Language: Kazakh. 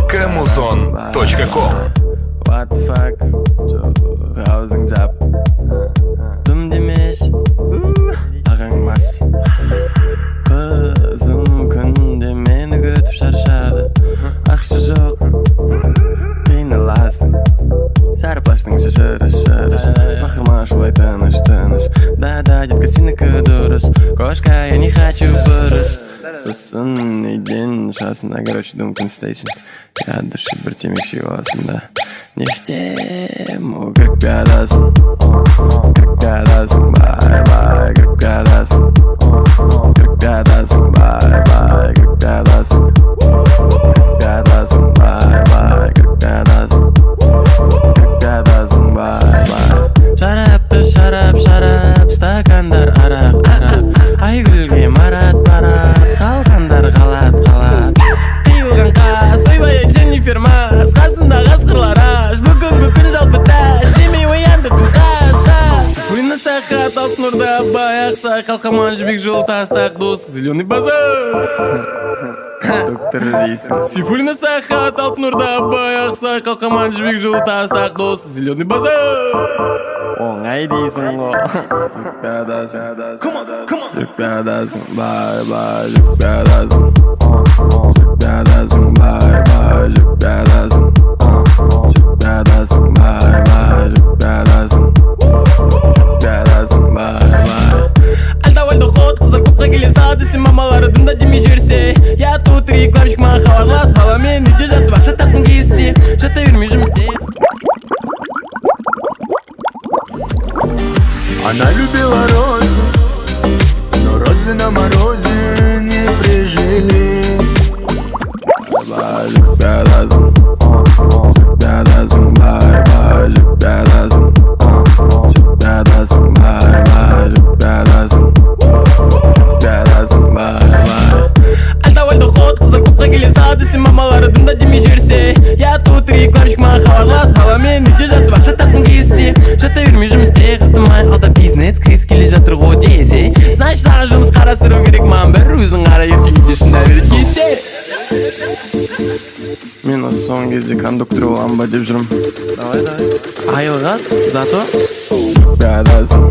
Kemuzon.com. What the fuck? Housing job. Dım demiş. Ağanmaz. Kızım күнде meni күтіп шаршады. Ақша жоқ. Қиналасың. Зарплатың шырыш. Бақырма шулай тыныш. Да, детка, сенікі дұрыс. Кошка, я не хочу бұрыс. Сосын үйден шығасың, короче, мүмкін істейсің. Я от души бір темекші боласың да. Нефтем, кіріп кәдасың. Кіріп кәдасың, бай, кіріп кәдасың. Кіріп кәдасың, бай, кіріп кәдасың. Кіріп кәдасың, бай, кіріп кәдасың. Кіріп кәдасың, бай. Шарапты шарап, стакандар арақ. Айгүлге марат, қалғандар қалат. Қиылған қас, ойбай Дженнифер Мас, қасында қасқырлар аш. Бүгінгі күн жалпы тәж, жемей оянды туташ. Фуйна сақат, алтын нұрда баяқса, қалқаман жібек жол тастақ дос, зеленый базар. Доктор дейсің. Сифулина сақат, алтын нұрда баяқса, қалқаман жібек жол тастақ дос, зеленый базар. Оңай дейсің ғой. Жүріп кәдасың. Жүріп кәдасың, бай, жүріп кәдасың. Жүріп кәдасың, бай, жүріп кәдасың. Жүріп кәдасың, бай, жүріп кәдасың. Жүріп кәдасың, бай. Алда ход, қыздар көпқа келе сады, сен мамалары дымда демей жүрсе. Я тут рекламщик, маған хабарлас, баламен үйде жатып ақша тапқың келсе. Жата бермей жұмыс істе. Она любила розы, но розы на морозе не прижились. Жүріп кәдасың. Жүріп кәдасың, бай, жүріп кәдасың. Жүріп кәдасың, бай, жүріп кәдасың. Жүріп кәдасың, бай. Алда ход, қыздар көпқа келе сады, сен мамалары дымда демей жүрсе. Я тут рекламщик, маған хабарлас, баламен үйде жатып ақша тапқың келсе. Жата бермей жұмыс істе, қытымай алда бизнес кіріс келе жатыр ғой десе. Значит, саған жұмыс қарастыру керек, маған бір өзің қара ертеңге шында береді кесе. Мен осы соңғы кезде кондуктор болам ба деп жүрмін. Давай. Айылғас, зато жүріп кәдасың.